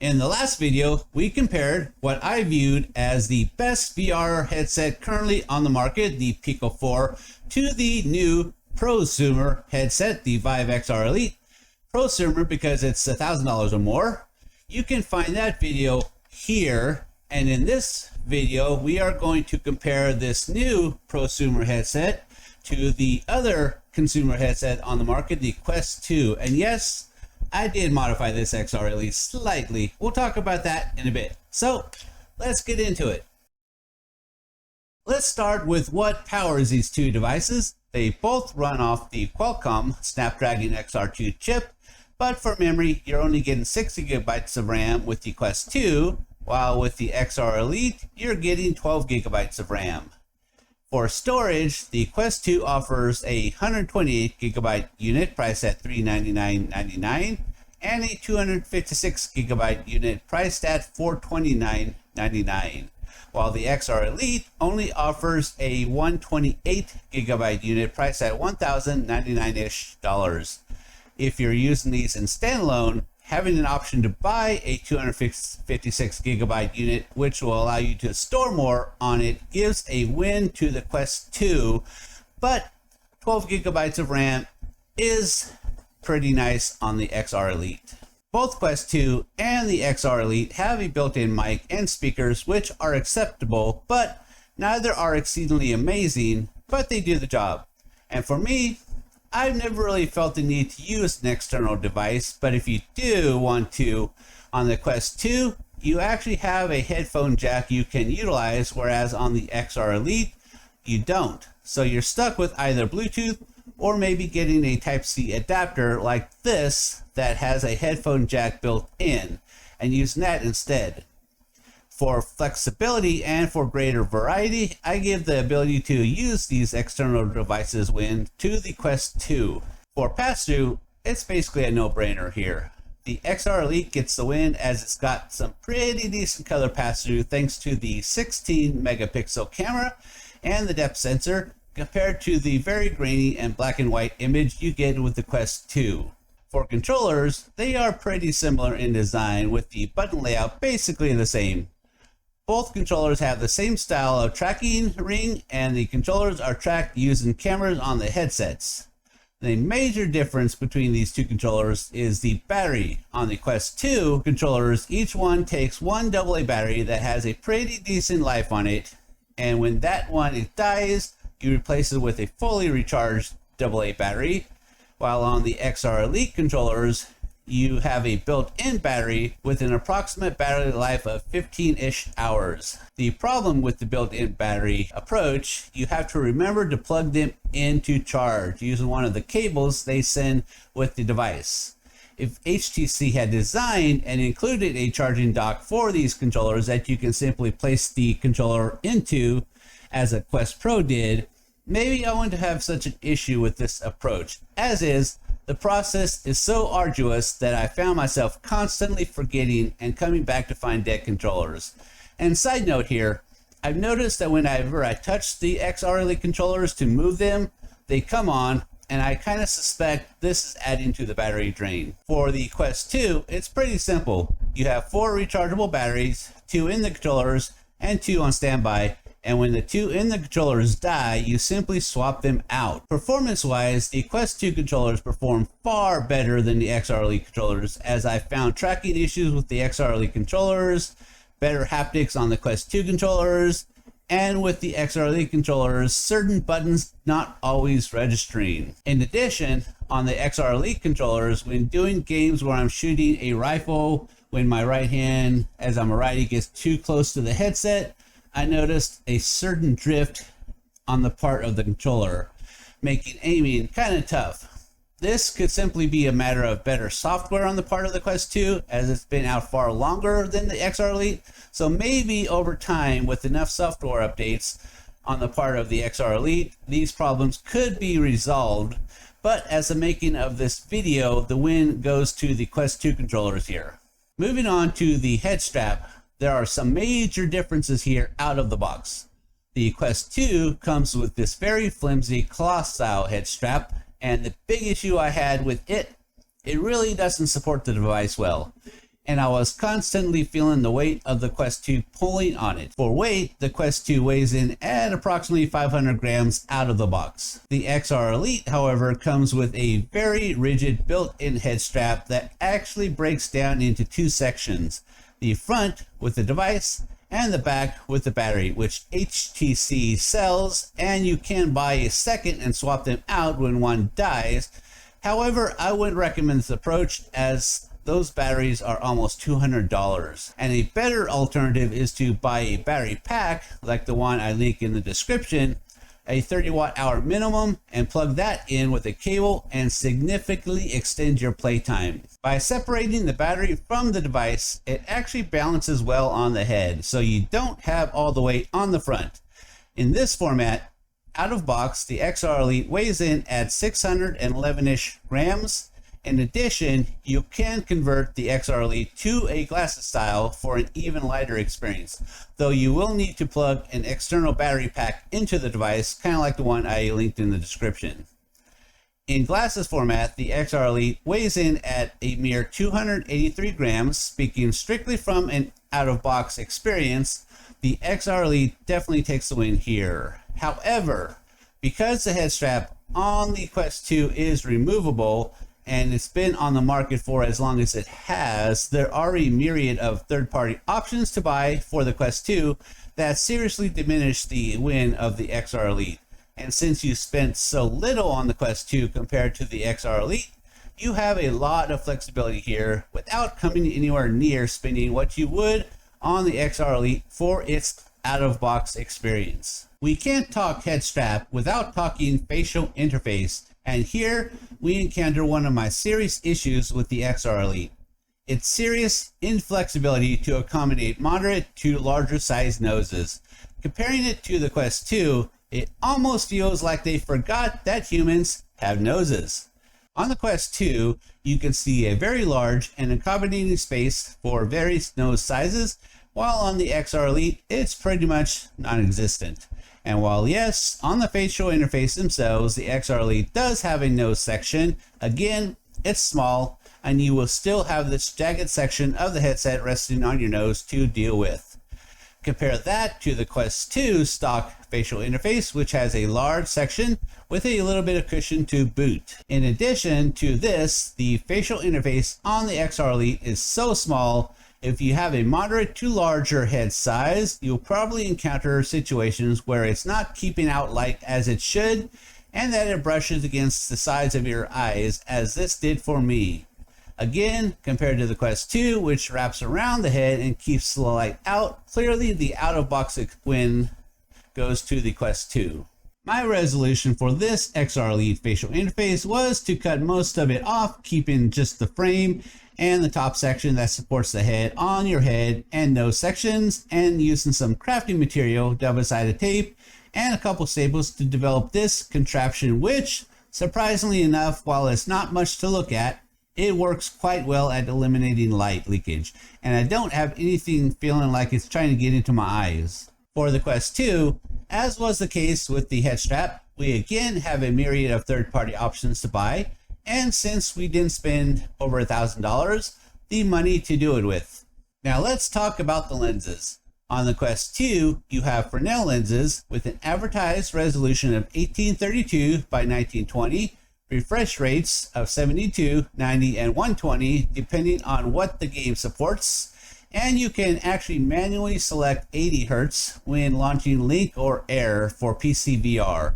In the last video, we compared what I viewed as the best VR headset currently on the market, the Pico 4, to the new prosumer headset, the Vive XR Elite. Prosumer because it's $1,000 or more. You can find that video here. And in this video, we are going to compare this new prosumer headset to the other consumer headset on the market, the Quest 2. And yes, I did modify this XR Elite slightly. We'll talk about that in a bit. So let's get into it. Let's start with what powers these two devices. They both run off the Qualcomm Snapdragon XR2 chip, but for memory, you're only getting 60 gigabytes of RAM with the Quest 2, while with the XR Elite, you're getting 12 gigabytes of RAM. For storage, the Quest 2 offers a 128 gigabyte unit priced at $399.99 and a 256 gigabyte unit priced at $429.99, while the XR Elite only offers a 128 gigabyte unit priced at $1,099-ish. If you're using these in standalone, having an option to buy a 256 gigabyte unit, which will allow you to store more on it, gives a win to the Quest 2, but 12 gigabytes of RAM is pretty nice on the XR Elite. Both Quest 2 and the XR Elite have a built-in mic and speakers, which are acceptable, but neither are exceedingly amazing, but they do the job. And for me, I've never really felt the need to use an external device, but if you do want to, on the Quest 2, you actually have a headphone jack you can utilize, whereas on the XR Elite, you don't. So you're stuck with either Bluetooth or maybe getting a Type-C adapter like this that has a headphone jack built in and using that instead. For flexibility and for greater variety, I give the ability to use these external devices win to the Quest 2. For pass-through, it's basically a no-brainer here. The XR Elite gets the win as it's got some pretty decent color pass-through thanks to the 16 megapixel camera and the depth sensor compared to the very grainy and black and white image you get with the Quest 2. For controllers, they are pretty similar in design with the button layout basically the same. Both controllers have the same style of tracking ring, and the controllers are tracked using cameras on the headsets. The major difference between these two controllers is the battery. On the Quest 2 controllers, each one takes one AA battery that has a pretty decent life on it, and when that one dies, you replace it with a fully recharged AA battery, while on the XR Elite controllers, you have a built-in battery with an approximate battery life of 15-ish hours. The problem with the built-in battery approach, you have to remember to plug them in to charge using one of the cables they send with the device. If HTC had designed and included a charging dock for these controllers that you can simply place the controller into, as a Quest Pro did, maybe I wouldn't have such an issue with this approach. As is, the process is so arduous that I found myself constantly forgetting and coming back to find dead controllers. And side note here, I've noticed that whenever I touch the XR Elite controllers to move them, they come on, and I kind of suspect this is adding to the battery drain. For the Quest 2, it's pretty simple. You have 4 rechargeable batteries, 2 in the controllers, and 2 on standby. And when the 2 in the controllers die, you simply swap them out. Performance-wise, the Quest 2 controllers perform far better than the XR Elite controllers, as I found tracking issues with the XR Elite controllers, better haptics on the Quest 2 controllers, and with the XR Elite controllers, certain buttons not always registering. In addition, on the XR Elite controllers, when doing games where I'm shooting a rifle, when my right hand, as I'm a righty, gets too close to the headset, I noticed a certain drift on the part of the controller, making aiming kind of tough. This could simply be a matter of better software on the part of the Quest 2, as it's been out far longer than the XR Elite, so maybe over time with enough software updates on the part of the XR Elite, these problems could be resolved, but as the making of this video, the win goes to the Quest 2 controllers here. Moving on to the head strap, there are some major differences here out of the box. The Quest 2 comes with this very flimsy cloth style head strap, and the big issue I had with it really doesn't support the device well. and I was constantly feeling the weight of the Quest 2 pulling on it. For weight, the Quest 2 weighs in at approximately 500 grams out of the box. The XR Elite, however, comes with a very rigid built-in head strap that actually breaks down into two sections: the front with the device and the back with the battery, which HTC sells, and you can buy a second and swap them out when one dies. However, I wouldn't recommend this approach, as those batteries are almost $200, and a better alternative is to buy a battery pack like the one I link in the description, a 30 watt hour minimum, and plug that in with a cable and significantly extend your playtime. By separating the battery from the device, it actually balances well on the head, so you don't have all the weight on the front. In this format, out of box, the XR Elite weighs in at 611-ish grams. In addition, you can convert the XR Elite to a glasses style for an even lighter experience, though you will need to plug an external battery pack into the device, kind of like the one I linked in the description. In glasses format, the XR Elite weighs in at a mere 283 grams. Speaking strictly from an out-of-box experience, the XR Elite definitely takes the win here. However, because the head strap on the Quest 2 is removable, and it's been on the market for as long as it has, there are a myriad of third-party options to buy for the Quest 2 that seriously diminish the win of the XR Elite. And since you spent so little on the Quest 2 compared to the XR Elite, you have a lot of flexibility here without coming anywhere near spending what you would on the XR Elite for its out-of-box experience. We can't talk head strap without talking facial interface, and here we encounter one of my serious issues with the XR Elite: its serious inflexibility to accommodate moderate to larger sized noses. Comparing it to the Quest 2, it almost feels like they forgot that humans have noses. On the Quest 2, you can see a very large and accommodating space for various nose sizes, while on the XR Elite, it's pretty much non-existent. And while yes, on the facial interface themselves, the XR Elite does have a nose section, again, it's small, and you will still have this jagged section of the headset resting on your nose to deal with. Compare that to the Quest 2 stock facial interface, which has a large section with a little bit of cushion to boot. In addition to this, the facial interface on the XR Elite is so small, if you have a moderate to larger head size, you'll probably encounter situations where it's not keeping out light as it should, and that it brushes against the sides of your eyes, as this did for me. Again, compared to the Quest 2, which wraps around the head and keeps the light out, clearly the out-of-box win goes to the Quest 2. My resolution for this XR Elite facial interface was to cut most of it off, keeping just the frame and the top section that supports the head on your head and nose sections, and using some crafting material, double-sided tape, and a couple staples to develop this contraption, which, surprisingly enough, while it's not much to look at, it works quite well at eliminating light leakage, and I don't have anything feeling like it's trying to get into my eyes. For the Quest 2, as was the case with the head strap, we again have a myriad of third-party options to buy, and since we didn't spend over $1,000, the money to do it with. Now let's talk about the lenses. On the Quest 2, you have Fresnel lenses with an advertised resolution of 1832 by 1920, refresh rates of 72, 90, and 120 depending on what the game supports, and you can actually manually select 80 Hz when launching Link or Air for PC VR,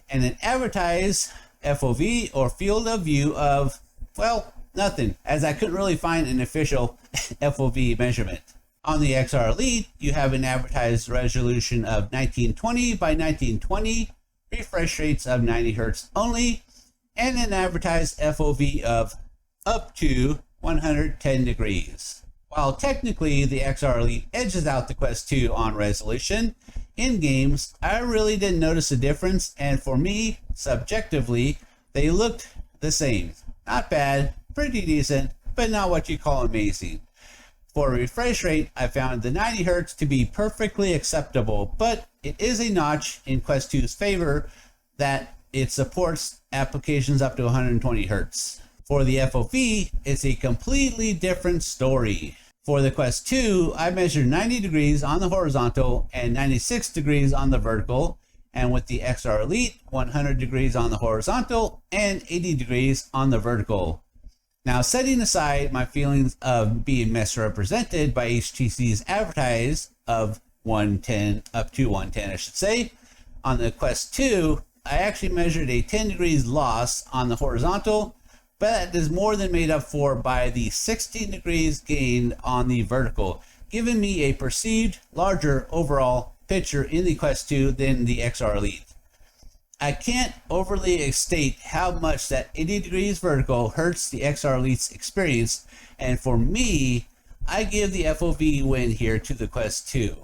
and an advertised FOV or field of view of, well, nothing, as I couldn't really find an official FOV measurement. On the XR Elite, you have an advertised resolution of 1920 by 1920, refresh rates of 90 Hz only, and an advertised FOV of up to 110 degrees. While technically the XR Elite edges out the Quest 2 on resolution, in games, I really didn't notice a difference, and for me, subjectively, they looked the same. Not bad, pretty decent, but not what you call amazing. For refresh rate, I found the 90 Hz to be perfectly acceptable, but it is a notch in Quest 2's favor that it supports applications up to 120 Hz. For the FOV, it's a completely different story. For the Quest 2, I measured 90 degrees on the horizontal and 96 degrees on the vertical, and with the XR Elite, 100 degrees on the horizontal and 80 degrees on the vertical. Now, setting aside my feelings of being misrepresented by HTC's advertise of 110 up to 110, I should say, on the Quest 2, I actually measured a 10 degrees loss on the horizontal, but that is more than made up for by the 16 degrees gained on the vertical, giving me a perceived larger overall picture in the Quest 2 than the XR Elite. I can't overly state how much that 80 degrees vertical hurts the XR Elite's experience, and for me, I give the FOV win here to the Quest 2.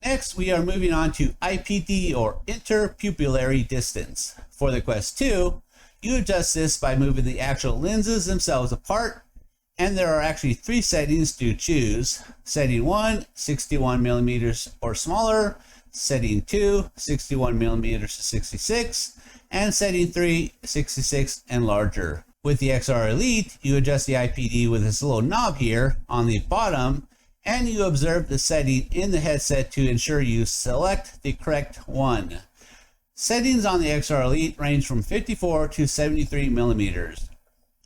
Next, we are moving on to IPD, or interpupillary distance. For the Quest 2, you adjust this by moving the actual lenses themselves apart, and there are actually 3 settings to choose. Setting 1, 61 millimeters or smaller. Setting 2, 61 millimeters to 66. And setting 3, 66 and larger. With the XR Elite, you adjust the IPD with this little knob here on the bottom, and you observe the setting in the headset to ensure you select the correct one. Settings on the XR Elite range from 54 to 73 millimeters.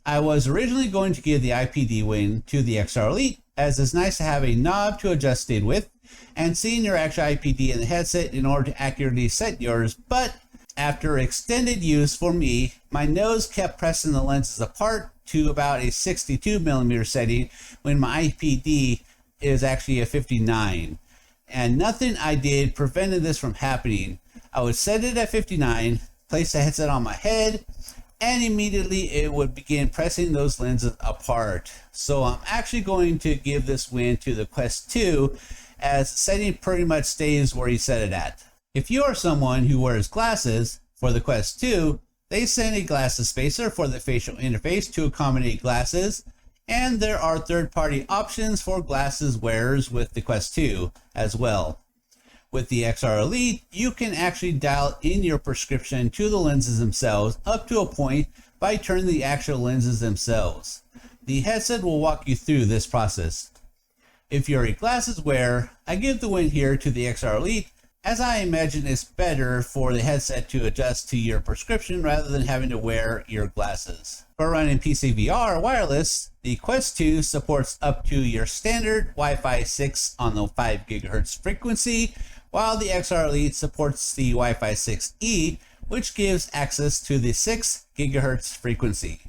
I was originally going to give the IPD win to the XR Elite, as it's nice to have a knob to adjust it with, and seeing your actual IPD in the headset in order to accurately set yours, but after extended use for me, my nose kept pressing the lenses apart to about a 62 millimeter setting when my IPD is actually a 59. And nothing I did prevented this from happening. I would set it at 59, place the headset on my head, and immediately it would begin pressing those lenses apart. So I'm actually going to give this win to the Quest 2, as the setting pretty much stays where you set it at. If you are someone who wears glasses, for the Quest 2, they send a glasses spacer for the facial interface to accommodate glasses, and there are third-party options for glasses wearers with the Quest 2 as well. With the XR Elite, you can actually dial in your prescription to the lenses themselves up to a point by turning the actual lenses themselves. The headset will walk you through this process. If you're a glasses wearer, I give the win here to the XR Elite, as I imagine it's better for the headset to adjust to your prescription rather than having to wear your glasses. For running PC VR wireless, the Quest 2 supports up to your standard Wi-Fi 6 on the 5 GHz frequency, while the XR Elite supports the Wi-Fi 6E, which gives access to the 6 GHz frequency.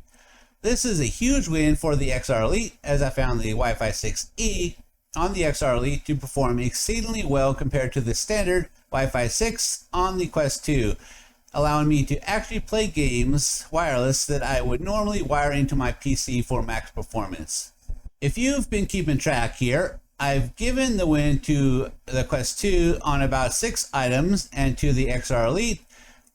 This is a huge win for the XR Elite, as I found the Wi-Fi 6E on the XR Elite to perform exceedingly well compared to the standard Wi-Fi 6 on the Quest 2, allowing me to actually play games wireless that I would normally wire into my PC for max performance. If you've been keeping track here, I've given the win to the Quest 2 on about 6 items and to the XR Elite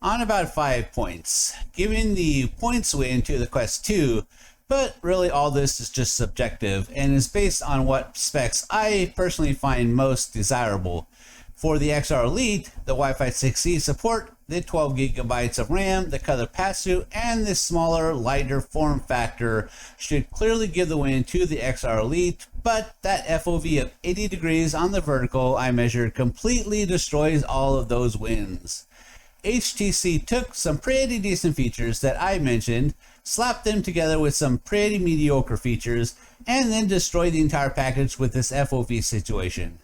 on about 5 points, giving the points win to the Quest 2. But really all this is just subjective and is based on what specs I personally find most desirable. For the XR Elite, the Wi-Fi 6E support, the 12 gigabytes of RAM, the color pass-through, and the smaller, lighter form factor should clearly give the win to the XR Elite, but that FOV of 80 degrees on the vertical I measured completely destroys all of those wins. HTC took some pretty decent features that I mentioned, slapped them together with some pretty mediocre features, and then destroyed the entire package with this FOV situation.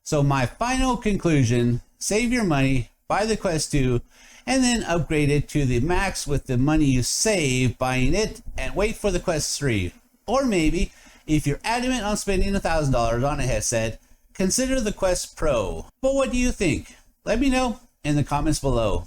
So my final conclusion, save your money, buy the Quest 2, and then upgrade it to the max with the money you save buying it, and wait for the Quest 3. Or maybe, if you're adamant on spending $1,000 on a headset, consider the Quest Pro. But what do you think? Let me know in the comments below.